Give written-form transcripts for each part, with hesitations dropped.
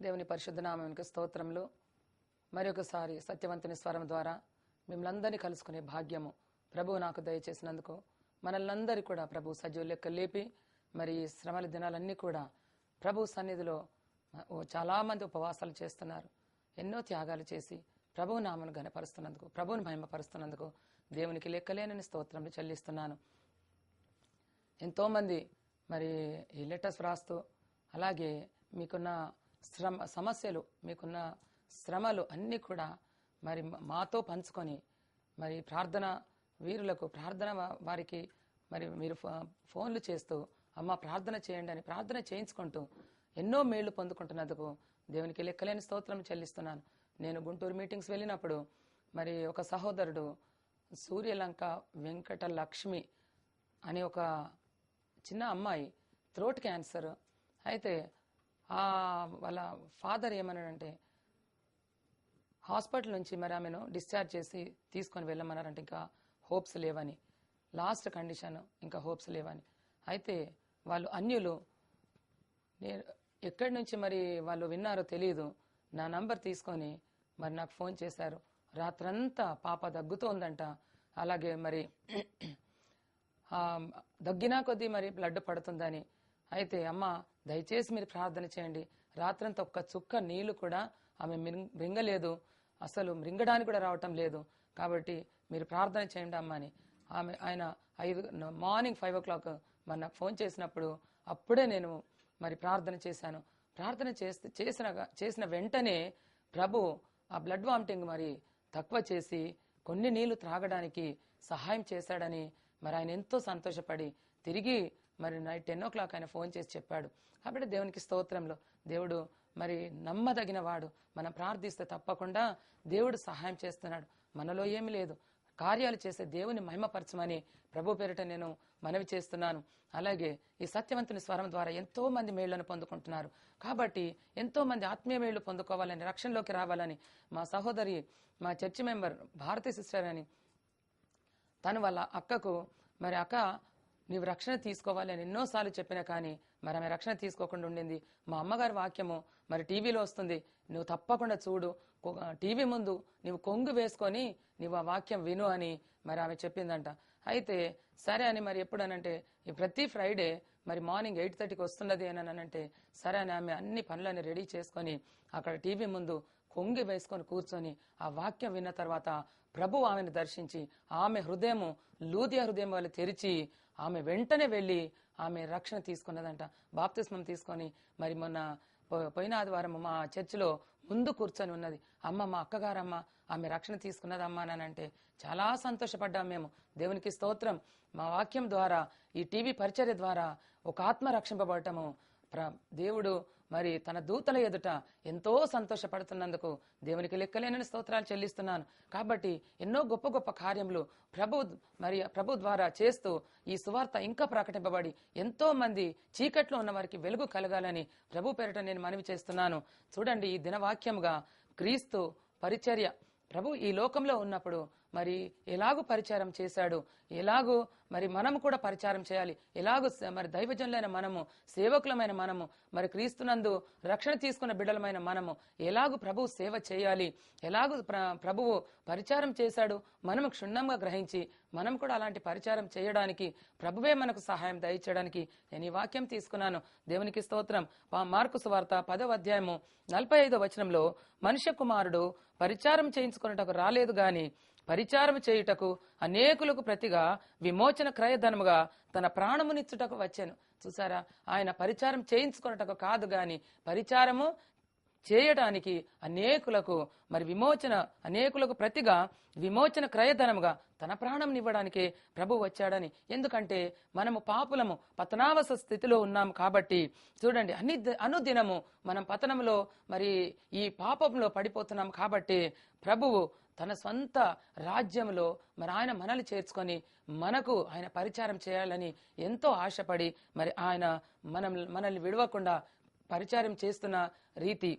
దేవుని పరిశుద్ధ నామానికి స్తోత్రములు. మరొకసారి సత్యవంతుని స్వరం ద్వారా మిమ్మల్ని కలుసుకునే భాగ్యము ప్రభువు నాకు దయచేసినందుకు మనల్నందరి కూడా ప్రభు సజీవ లెక్క లేపి మరి శ్రమల దినాలన్నీ కూడా ప్రభు సన్నిధిలో చాలామంది ఉపవాసాలు చేస్తున్నారు. ఎన్నో త్యాగాలు చేసి ప్రభు నామను ఘనపరుస్తున్నందుకు, ప్రభువుని మహిమపరుస్తున్నందుకు దేవునికి లెక్కలేనని స్తోత్రములు చెల్లిస్తున్నాను. ఎంతోమంది మరి ఈ లెటర్స్ రాస్తూ అలాగే మీకున్న సమస్యలు, మీకున్న శ్రమలు అన్నీ కూడా మరి మాతో పంచుకొని మరి ప్రార్థన వీరులకు, ప్రార్థన వారికి మరి మీరు ఫోన్లు చేస్తూ అమ్మ ప్రార్థన చేయండి అని ప్రార్థన చేయించుకుంటూ ఎన్నో మేళ్లు పొందుకుంటున్నందుకు దేవునికి లెక్కలేని స్తోత్రం చెల్లిస్తున్నాను. నేను గుంటూరు మీటింగ్స్ వెళ్ళినప్పుడు మరి ఒక సహోదరుడు సూర్యలంక వెంకట లక్ష్మి అనే ఒక చిన్న అమ్మాయి థ్రోట్ క్యాన్సర్ అయితే వాళ్ళ ఫాదర్ ఏమన్నాడంటే హాస్పిటల్ నుంచి మరి ఆమెను డిశ్చార్జ్ చేసి తీసుకొని వెళ్ళమన్నారంటే ఇంకా హోప్స్ లేవని, లాస్ట్ కండిషన్, ఇంకా హోప్స్ లేవని. అయితే వాళ్ళు అన్యులు ఎక్కడి నుంచి మరి వాళ్ళు విన్నారో తెలియదు, నా నంబర్ తీసుకొని మరి నాకు ఫోన్ చేశారు. రాత్రంతా పాప దగ్గుతోందంట. అలాగే మరి దగ్గినా కొద్దీ మరి బ్లడ్ పడుతుందని. అయితే అమ్మ దయచేసి మీరు ప్రార్థన చేయండి, రాత్రంతా ఒక్క చుక్క నీళ్లు కూడా ఆమె మృంగలేదు, అసలు మృంగడానికి కూడా రావటం లేదు, కాబట్టి మీరు ప్రార్థన చేయండి అమ్మ అని ఆయన మార్నింగ్ 5 o'clock మరి నాకు ఫోన్ చేసినప్పుడు అప్పుడే నేను మరి ప్రార్థన చేశాను. ప్రార్థన చేసిన వెంటనే ప్రభు ఆ బ్లడ్ వామిటింగ్ మరి తక్కువ చేసి కొన్ని నీళ్లు త్రాగడానికి సహాయం చేశాడని మరి ఆయన ఎంతో సంతోషపడి తిరిగి మరి నైట్ 10 o'clock ఆయన ఫోన్ చేసి చెప్పాడు. కాబట్టి దేవునికి స్తోత్రంలో దేవుడు మరి నమ్మదగిన వాడు. మనం ప్రార్థిస్తే తప్పకుండా దేవుడు సహాయం చేస్తున్నాడు. మనలో ఏమి లేదు, కార్యాలు చేసే దేవుని మహిమపరచమని ప్రభు పేరిట నేను మనవి చేస్తున్నాను. అలాగే ఈ సత్యవంతుని స్వరం ద్వారా ఎంతో మంది మేళ్లను పొందుకుంటున్నారు. కాబట్టి ఎంతో మంది ఆత్మీయ మేళ్లు పొందుకోవాలని, రక్షణలోకి రావాలని మా సహోదరి, మా చర్చి మెంబర్ భారతీ సిస్టర్ అని తను వాళ్ళ అక్కకు మరి అక్క నీవు రక్షణ తీసుకోవాలి అని ఎన్నోసార్లు చెప్పినా కానీ మరి ఆమె రక్షణ తీసుకోకుండా ఉండింది. మా అమ్మగారి వాక్యము మరి టీవీలో వస్తుంది, నువ్వు తప్పకుండా చూడు, టీవీ ముందు నీవు కొంగు వేసుకొని నీవు ఆ వాక్యం విను అని మరి ఆమె చెప్పిందంట. అయితే సరే అని మరి ఎప్పుడనంటే ప్రతి ఫ్రైడే మరి మార్నింగ్ 8:30కి వస్తున్నది అని అంటే సరే అని ఆమె అన్ని పనులని రెడీ చేసుకొని అక్కడ టీవీ ముందు కొంగి వేసుకొని కూర్చొని ఆ వాక్యం విన్న తర్వాత ప్రభు ఆమెను దర్శించి ఆమె హృదయము లూదియా హృదయం వాళ్ళు తెరిచి ఆమె వెంటనే వెళ్ళి ఆమె రక్షణ తీసుకున్నదంట. బాప్తిస్మం తీసుకొని మరి మొన్న పోయిన ఆదివారం మా చర్చిలో ముందు కూర్చొని ఉన్నది. అమ్మ మా అక్కగారమ్మ ఆమె రక్షణ తీసుకున్నదమ్మా అని అంటే చాలా సంతోషపడ్డాం మేము. దేవునికి స్తోత్రం. మా వాక్యం ద్వారా, ఈ టీవీ పరిచర్య ద్వారా ఒక ఆత్మ రక్షింపబడటము దేవుడు మరి తన దూతల ఎదుట ఎంతో సంతోషపడుతున్నందుకు దేవునికి లెక్కలేనని స్తోత్రాలు చెల్లిస్తున్నాను. కాబట్టి ఎన్నో గొప్ప గొప్ప కార్యములు ప్రభు ద్వారా చేస్తూ ఈ సువార్త ఇంకా ప్రకటింపబడి ఎంతో మంది చీకట్లో ఉన్న వారికి వెలుగు కలగాలని ప్రభు పేరిట నేను మనవి చేస్తున్నాను. చూడండి, ఈ దినవాక్యముగా క్రీస్తు పరిచర్య ప్రభు ఈ లోకంలో ఉన్నప్పుడు మరి ఎలాగూ పరిచారం చేశాడు, ఎలాగూ మరి మనము కూడా పరిచారం చేయాలి, ఎలాగూ మరి దైవజనులైన మనము, సేవకులమైన మనము, మరి క్రీస్తునందు రక్షణ తీసుకున్న బిడ్డలమైన మనము ఎలాగూ ప్రభు సేవ చేయాలి, ఎలాగూ ప్రభువు పరిచారం చేశాడు మనము క్షుణ్ణంగా గ్రహించి మనం కూడా అలాంటి పరిచారం చేయడానికి ప్రభువే మనకు సహాయం దయచేయడానికి నేను ఈ వాక్యం తీసుకున్నాను. దేవునికి స్తోత్రం. మార్కు సువార్త 10వ అధ్యాయము 45వ వచనంలో మనుష్య కుమారుడు పరిచారం చేయించుకున్నటకు రాలేదు గాని పరిచారం చేయుటకు అనేకులకు ప్రతిగా విమోచన క్రయధనముగా తన ప్రాణమునిచ్చుటకు వచ్చాను. చూసారా, ఆయన పరిచారం చేయించుకున్నటకు కాదు గాని పరిచారము చేయడానికి అనేకులకు మరి అనేకులకు ప్రతిగా విమోచన క్రయధనముగా తన ప్రాణం ఇవ్వడానికి ప్రభు వచ్చాడని. ఎందుకంటే మనము పాపులము, పతనావస స్థితిలో ఉన్నాము కాబట్టి చూడండి, అనుదినము మనం పతనంలో మరి ఈ పాపంలో పడిపోతున్నాం కాబట్టి ప్రభువు తన సొంత రాజ్యంలో మరి ఆయన మనల్ని చేర్చుకొని మనకు ఆయన పరిచారం చేయాలని ఎంతో ఆశపడి మరి ఆయన మనల్ని విడవకుండా పరిచారం చేస్తున్న రీతి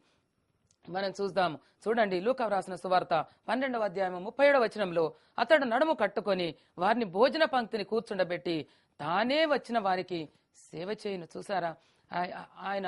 మనం చూద్దాము. చూడండి, లూకా వ్రాసిన సువార్త 12వ అధ్యాయం 37వ వచనంలో అతడు నడుము కట్టుకొని వారిని భోజన పంక్తిని కూర్చుండబెట్టి తానే వచ్చిన వారికి సేవ చేయును. చూసారా, ఆయన